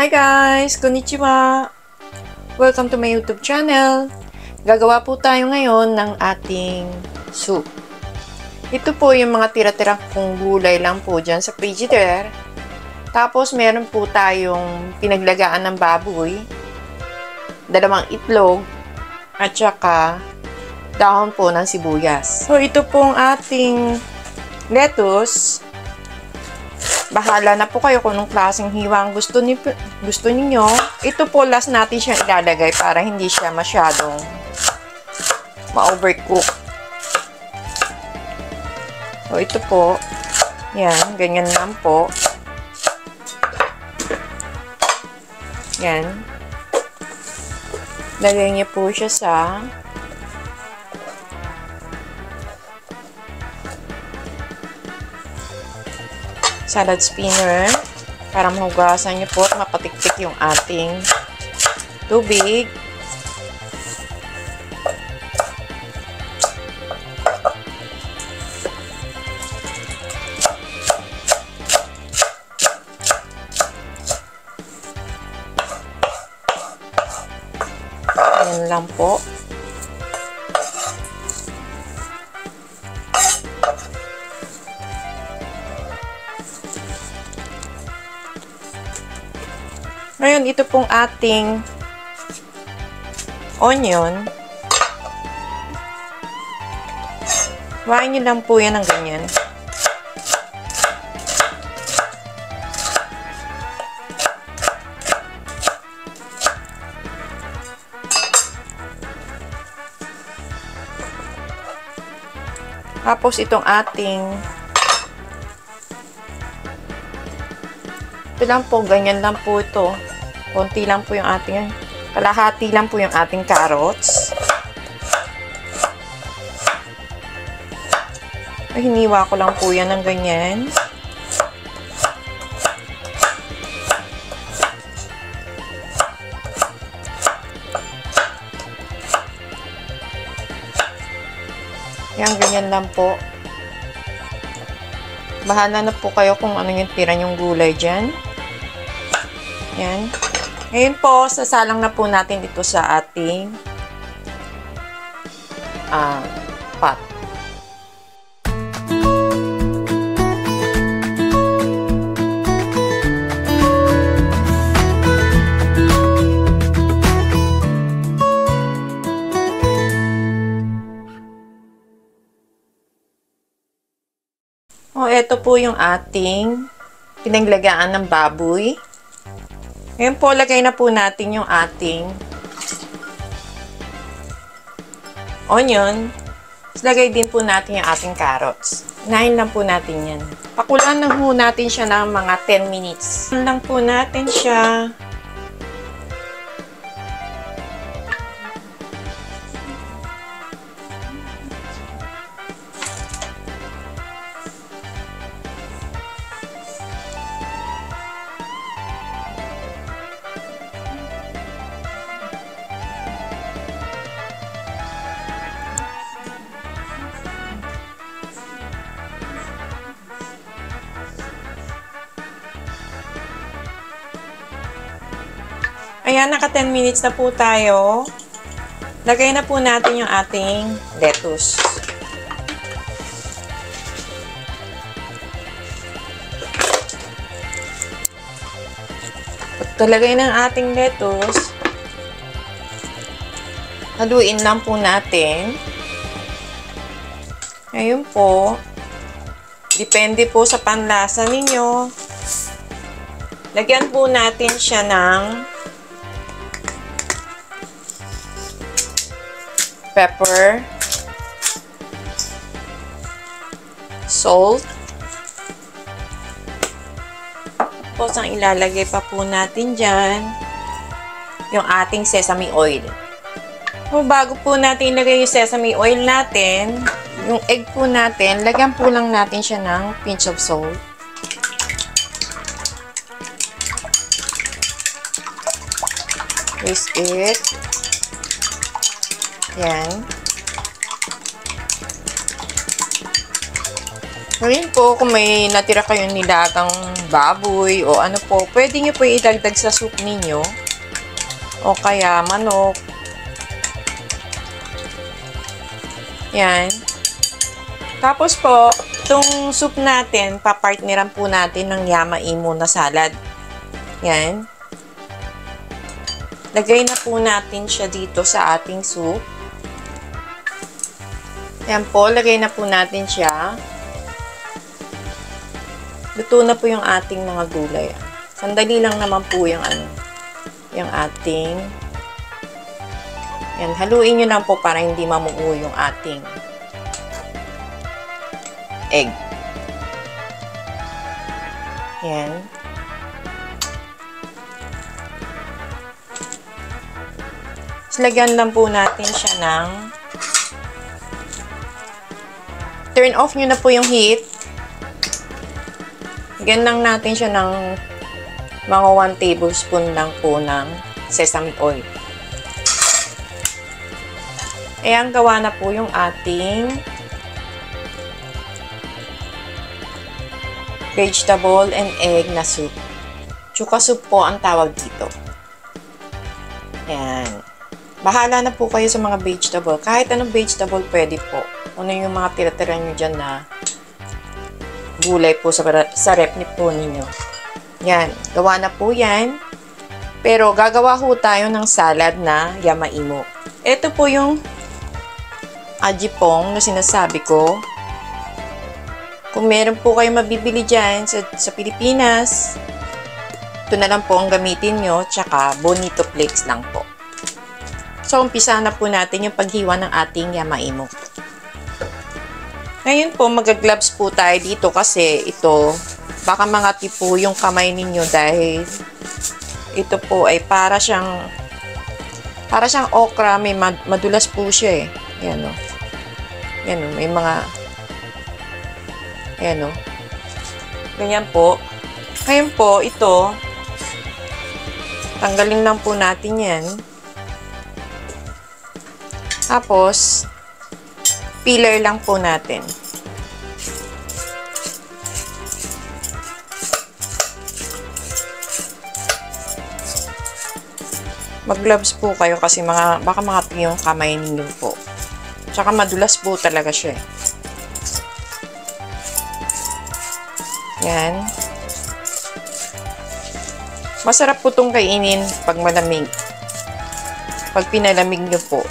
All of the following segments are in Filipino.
Hi guys! Konnichiwa! Welcome to my YouTube channel. Gagawa po tayo ngayon ng ating soup. Ito po yung mga tira-tira kong gulay lang po dyan sa frigidaire. Tapos meron po tayong pinaglagaan ng baboy, dalawang itlog, at saka dahon po ng sibuyas. So ito pong ating lettuce. Bahala na po kayo kung anong klaseng hiwa ang gusto ninyo. Ito po last natin siya ilalagay para hindi siya masyadong ma-overcook. So ito po, yan, ganyan lang po. Yan. Lagay niyo po siya sa salad spinner para mahugasan niyo po at mapatiktik yung ating tubig. Ayan lang po. Ngayon, ito pong ating onion. Hawain nyo lang po yan ng ganyan. Tapos, itong ating ito lang po, ganyan lang po ito. Konti lang po yung ating, kalahati lang po yung ating carrots. Hiniwa ko lang po yan ng ganyan. Yan, ganyan lang po. Bahala na po kayo kung ano yung tira yung gulay dyan. Yan. Ngayon po, sasalang na po natin ito sa ating pot. Ito po yung ating pinaglagaan ng baboy. Ngayon po, lagay na po natin yung ating onion. Lagay din po natin yung ating carrots. Unahin lang po natin yan. Pakulan na po natin siya ng mga 10 minutes. Lang po natin siya. Ayan, naka 10 minutes na po tayo. Lagay na po natin yung ating lettuce. Pagkalagay ng ating lettuce, haluin lang po natin. Ngayon po, depende po sa panlasa ninyo. Lagyan po natin siya ng pepper, salt. Tapos ang ilalagay pa po natin dyan, yung ating sesame oil. So, bago po natin ilagay yung sesame oil natin, yung egg po natin, lagyan po lang natin siya ng pinch of salt. Whisk it. Yan. Ngayon po, kung may natira kayong nilagang baboy o ano po, pwede nyo po idagdag sa soup ninyo. O kaya manok. Yan. Tapos po, itong soup natin, papartneran po natin ng yama-imo na salad. Yan. Lagay na po natin siya dito sa ating soup. Yan po, lagay na po natin siya. Luto na po yung ating mga gulay. Sandali lang naman po yung yung ating. Yan, haluin nyo lang po para hindi mamuo yung ating egg. Yan. Lagyan lang po natin siya ng turn off nyo na po yung heat. Lagyan lang natin siya ng mga 1 tablespoon lang po ng sesame oil. Ayan, gawa na po yung ating vegetable and egg na soup. Chuka soup po ang tawag dito. Ayan. Bahala na po kayo sa mga vegetable. Kahit anong vegetable pwede po. Ano yung mga tira-tira nyo dyan na gulay po sa rep po ninyo. Yan. Gawa na po yan. Pero gagawa po tayo ng salad na yama-imo. Ito po yung ajipong na sinasabi ko. Kung meron po kayo mabibili dyan sa Pilipinas, ito na lang po ang gamitin nyo. Tsaka bonito flakes lang po. So, umpisa na po natin yung paghiwa ng ating yama-imo. Ngayon po, mag-gloves po tayo dito kasi ito, baka mangati po yung kamay ninyo dahil ito po ay para siyang okra, may madulas po siya eh. Yan o. Yan o, may mga, yan o. Ganyan po. Ngayon po, ito, tanggalin lang po natin yan. Tapos, peeler lang po natin. Mag-gloves po kayo kasi baka makati yung kamay ninyo po. Tsaka madulas po talaga siya. Yan. Masarap po itong kainin pag malamig. Pag pinalamig nyo po.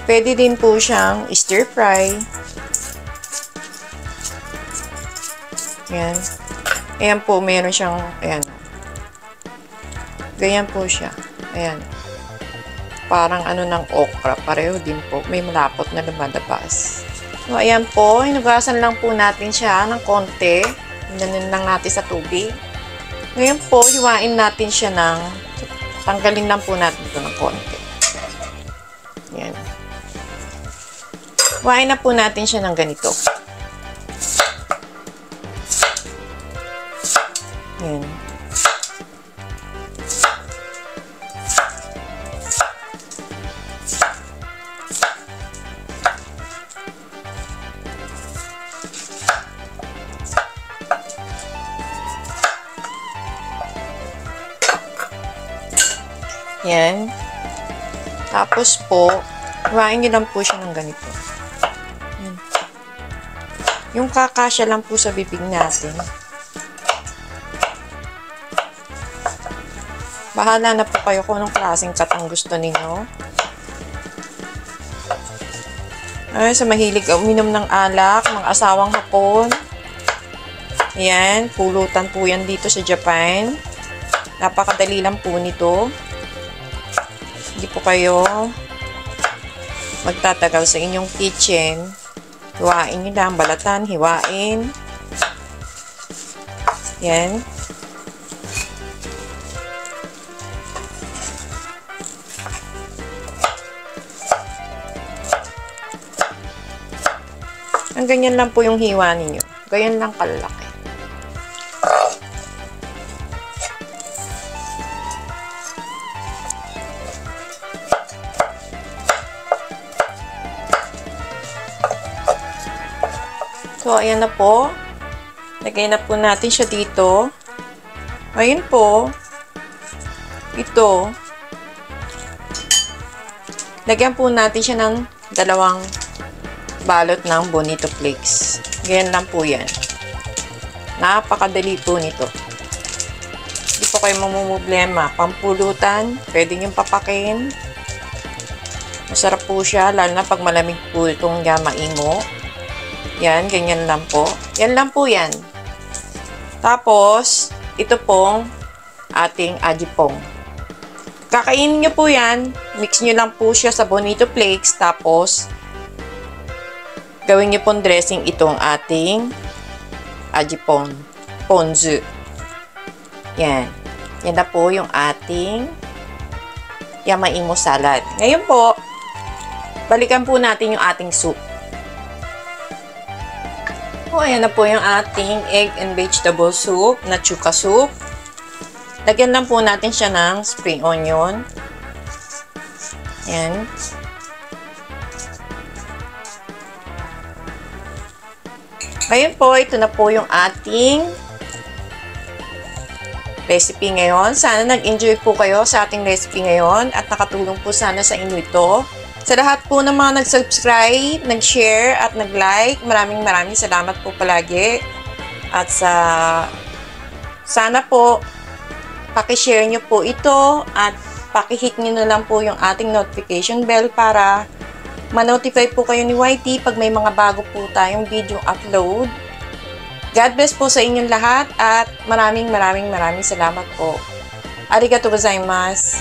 Pwede din po siyang stir fry. Ayan. Ayan po, meron siyang, ayan. Ganyan po siya. Ayan. Parang ano ng okra. Pareho din po. May malapot na lumalabas. So, ayan po. Hinugasan lang po natin siya ng konti. Hinanin lang natin sa tubig. Ngayon po, hiwain natin siya ng, tanggalin lang po natin ito ng konti. Ayan. Hiwain na po natin siya ng ganito. Ayan. Yan. Tapos po, hiwain nyo lang po siya ng ganito. Yan. Yung kakasya lang po sa bibig natin. Bahala na po kayo kung anong klaseng cut ang gusto ninyo. Ay, sa mahilig uminom ng alak, mga asawang Hapon. Yan, pulutan po yan dito sa Japan. Napakadali lang po nito. Hindi po kayo magtatagal sa inyong kitchen. Hiwain nyo lang, balatan, hiwain. Yan. Ang ganyan lang po yung hiwa ninyo. Ganyan lang kalalaki. So, ayan na po. Lagay na po natin siya dito. Ngayon po, ito, lagyan po natin siya ng dalawang balot ng Bonito Flakes. Ganyan lang po yan. Napakadali po nito. Hindi po kayo mamumblema. Pampulutan, pwede niyong papakin. Masarap po siya, lalo na pag malamig po itong yama-imo. Yan, ganyan lang po. Yan lang po yan. Tapos, ito pong ating ajipong. Kakainin nyo po yan. Mix nyo lang po siya sa Bonito Flakes. Tapos, gawin nyo pong dressing itong ating ajipong. Ponzu. Yan. Yan na po yung ating yama-imo salad. Ngayon po, balikan po natin yung ating soup. O, ayan na po yung ating egg and vegetable soup na chuka soup. Lagyan lang po natin siya ng spring onion. Ayan. Ngayon po, ito na po yung ating recipe ngayon. Sana nag-enjoy po kayo sa ating recipe ngayon at nakatulong po sana sa inyo ito. Sa lahat po ng mga nag-subscribe, nag-share at nag-like, maraming salamat po palagi. At sana po, paki-share nyo po ito at paki-hit nyo na lang po yung ating notification bell para ma-notify po kayo ni YT pag may mga bago po tayong video upload. God bless po sa inyong lahat at maraming salamat po. Arigatou gozaimasu.